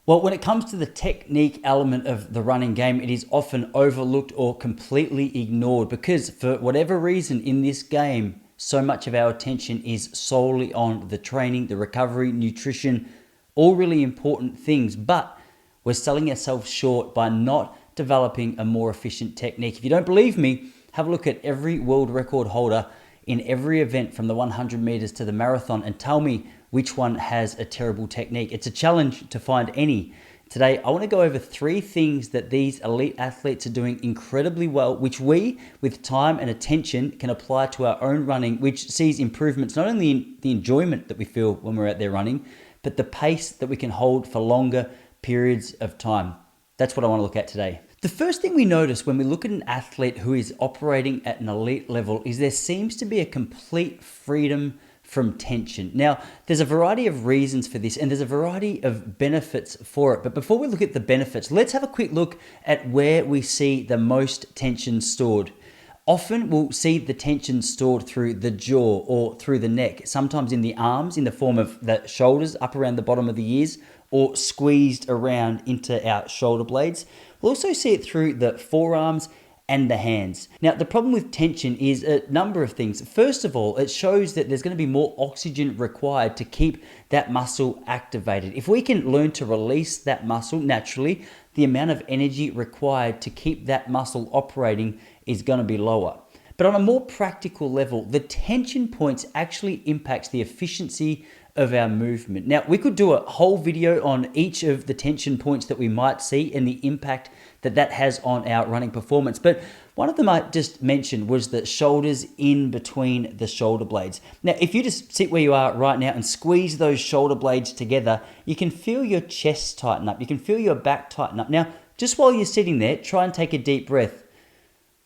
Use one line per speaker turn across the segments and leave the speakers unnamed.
Well, when it comes to the technique element of the running game, it is often overlooked or completely ignored because for whatever reason in this game, so much of our attention is solely on the training, the recovery, nutrition, all really important things, but we're selling ourselves short by not developing a more efficient technique. If you don't believe me, have a look at every world record holder in every event from the 100 meters to the marathon and tell me which one has a terrible technique. It's a challenge to find any. Today, I want to go over 3 things that these elite athletes are doing incredibly well, which we, with time and attention, can apply to our own running, which sees improvements not only in the enjoyment that we feel when we're out there running, but the pace that we can hold for longer periods of time. That's what I want to look at today. The first thing we notice when we look at an athlete who is operating at an elite level is there seems to be a complete freedom from tension. Now, there's a variety of reasons for this and there's a variety of benefits for it. But before we look at the benefits, let's have a quick look at where we see the most tension stored. Often we'll see the tension stored through the jaw or through the neck, sometimes in the arms in the form of the shoulders up around the bottom of the ears or squeezed around into our shoulder blades. We'll also see it through the forearms and the hands. Now, the problem with tension is a number of things. First of all, it shows that there's going to be more oxygen required to keep that muscle activated. If we can learn to release that muscle naturally, the amount of energy required to keep that muscle operating is going to be lower. But on a more practical level, the tension points actually impacts the efficiency of our movement. Now, we could do a whole video on each of the tension points that we might see and the impact that that has on our running performance. But one of them I just mentioned was the shoulders in between the shoulder blades. Now, if you just sit where you are right now and squeeze those shoulder blades together, you can feel your chest tighten up. You can feel your back tighten up. Now, just while you're sitting there, try and take a deep breath.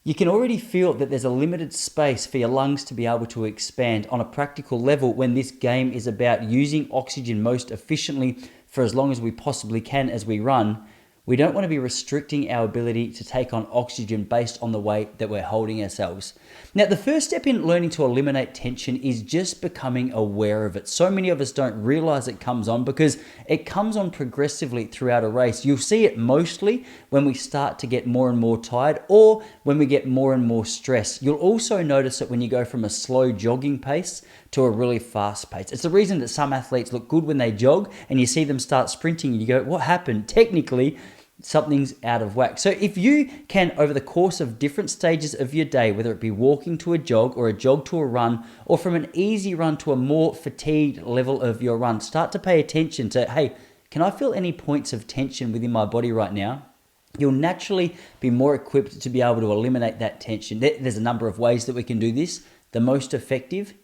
You can already feel that there's a limited space for your lungs to be able to expand on a practical level when this game is about using oxygen most efficiently for as long as we possibly can as we run. We don't want to be restricting our ability to take on oxygen based on the way that we're holding ourselves. Now, the first step in learning to eliminate tension is just becoming aware of it. So many of us don't realize it comes on because it comes on progressively throughout a race. You'll see it mostly when we start to get more and more tired or when we get more and more stress. You'll also notice it when you go from a slow jogging pace to a really fast pace. It's the reason that some athletes look good when they jog and you see them start sprinting and you go, what happened? Technically, something's out of whack. So if you can, over the course of different stages of your day, whether it be walking to a jog or a jog to a run, or from an easy run to a more fatigued level of your run, start to pay attention to, hey, can I feel any points of tension within my body right now? You'll naturally be more equipped to be able to eliminate that tension. There's a number of ways that we can do this. The most effective,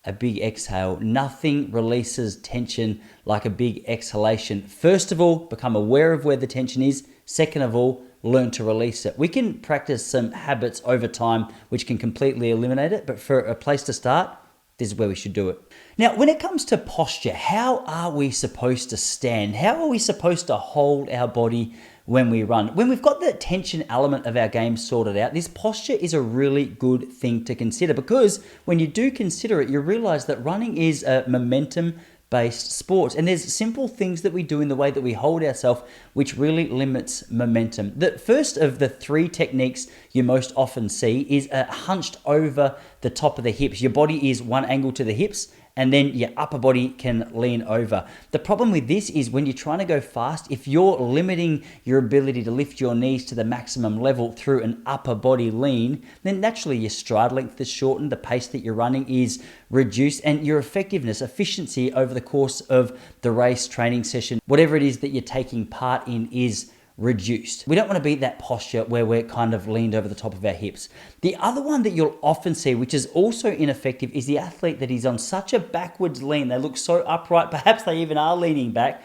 a big exhale. Nothing releases tension like a big exhalation. First of all, become aware of where the tension is. Second of all, learn to release it. We can practice some habits over time which can completely eliminate it, but for a place to start, this is where we should do it. Now, when it comes to posture, how are we supposed to stand? How are we supposed to hold our body when we run? When we've got the tension element of our game sorted out, this posture is a really good thing to consider because when you do consider it, you realize that running is a momentum-based sport. And there's simple things that we do in the way that we hold ourselves which really limits momentum. The first of the 3 techniques you most often see is hunched over the top of the hips. Your body is one angle to the hips and then your upper body can lean over. The problem with this is when you're trying to go fast, if you're limiting your ability to lift your knees to the maximum level through an upper body lean, then naturally your stride length is shortened, the pace that you're running is reduced, and your effectiveness, efficiency over the course of the race, training session, whatever it is that you're taking part in is reduced. We don't want to be that posture where we're kind of leaned over the top of our hips. The other one that you'll often see, which is also ineffective, is the athlete that is on such a backwards lean. They look so upright, perhaps they even are leaning back,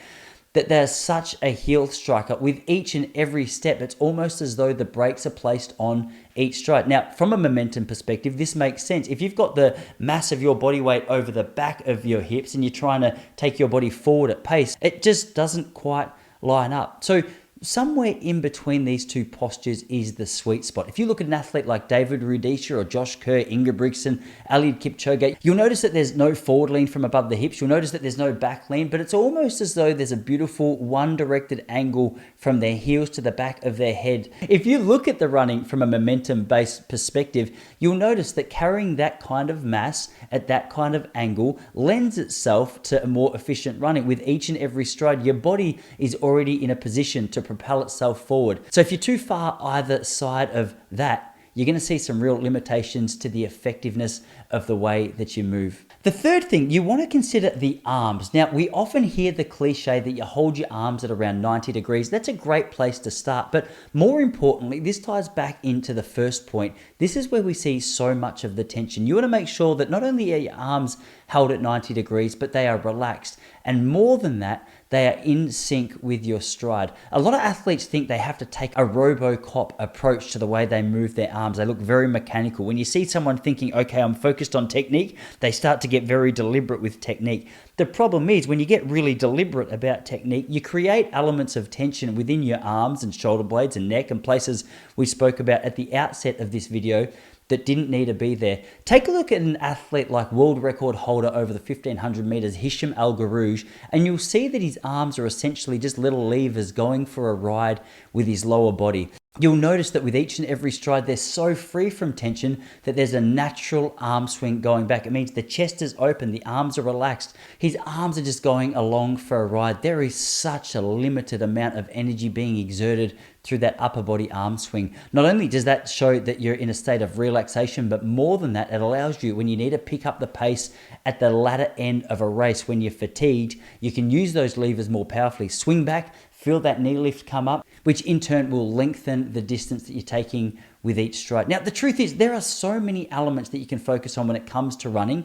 that there's such a heel striker. With each and every step, it's almost as though the brakes are placed on each stride. Now, from a momentum perspective, this makes sense. If you've got the mass of your body weight over the back of your hips and you're trying to take your body forward at pace, it just doesn't quite line up. So somewhere in between these two postures is the sweet spot. If you look at an athlete like David Rudisha or Josh Kerr, Ingebrigtsen, Eliud Kipchoge, you'll notice that there's no forward lean from above the hips. You'll notice that there's no back lean, but it's almost as though there's a beautiful one-directed angle from their heels to the back of their head. If you look at the running from a momentum-based perspective, you'll notice that carrying that kind of mass at that kind of angle lends itself to a more efficient running. With each and every stride, your body is already in a position to propel itself forward. So if you're too far either side of that, you're going to see some real limitations to the effectiveness of the way that you move. The third thing, you want to consider the arms. Now, we often hear the cliche that you hold your arms at around 90 degrees. That's a great place to start. But more importantly, this ties back into the first point. This is where we see so much of the tension. You want to make sure that not only are your arms held at 90 degrees, but they are relaxed. And more than that, they are in sync with your stride. A lot of athletes think they have to take a RoboCop approach to the way they move their arms. They look very mechanical. When you see someone thinking, okay, I'm focused on technique, they start to get very deliberate with technique. The problem is when you get really deliberate about technique, you create elements of tension within your arms and shoulder blades and neck and places we spoke about at the outset of this video that didn't need to be there. Take a look at an athlete like world record holder over the 1500 meters, Hisham El Guerrouj, and you'll see that his arms are essentially just little levers going for a ride with his lower body. You'll notice that with each and every stride, they're so free from tension that there's a natural arm swing going back. It means the chest is open, the arms are relaxed. His arms are just going along for a ride. There is such a limited amount of energy being exerted through that upper body arm swing. Not only does that show that you're in a state of relaxation, but more than that, it allows you, when you need to pick up the pace at the latter end of a race, when you're fatigued, you can use those levers more powerfully. Swing back, feel that knee lift come up, which in turn will lengthen the distance that you're taking with each stride. Now, the truth is there are so many elements that you can focus on when it comes to running.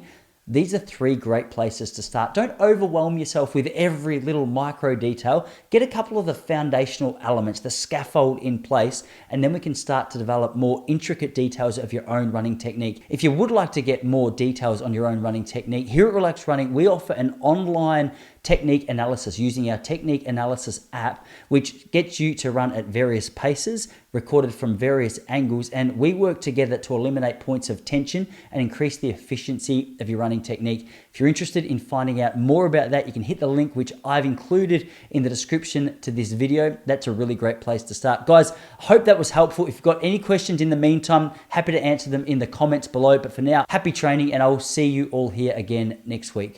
These are three great places to start. Don't overwhelm yourself with every little micro detail. Get a couple of the foundational elements, the scaffold in place, and then we can start to develop more intricate details of your own running technique. If you would like to get more details on your own running technique, here at Relax Running, we offer an online technique analysis using our technique analysis app, which gets you to run at various paces, recorded from various angles, and we work together to eliminate points of tension and increase the efficiency of your running technique. If you're interested in finding out more about that, you can hit the link which I've included in the description to this video. That's a really great place to start. Guys, I hope that was helpful. If you've got any questions in the meantime, happy to answer them in the comments below. But for now, happy training, and I will see you all here again next week.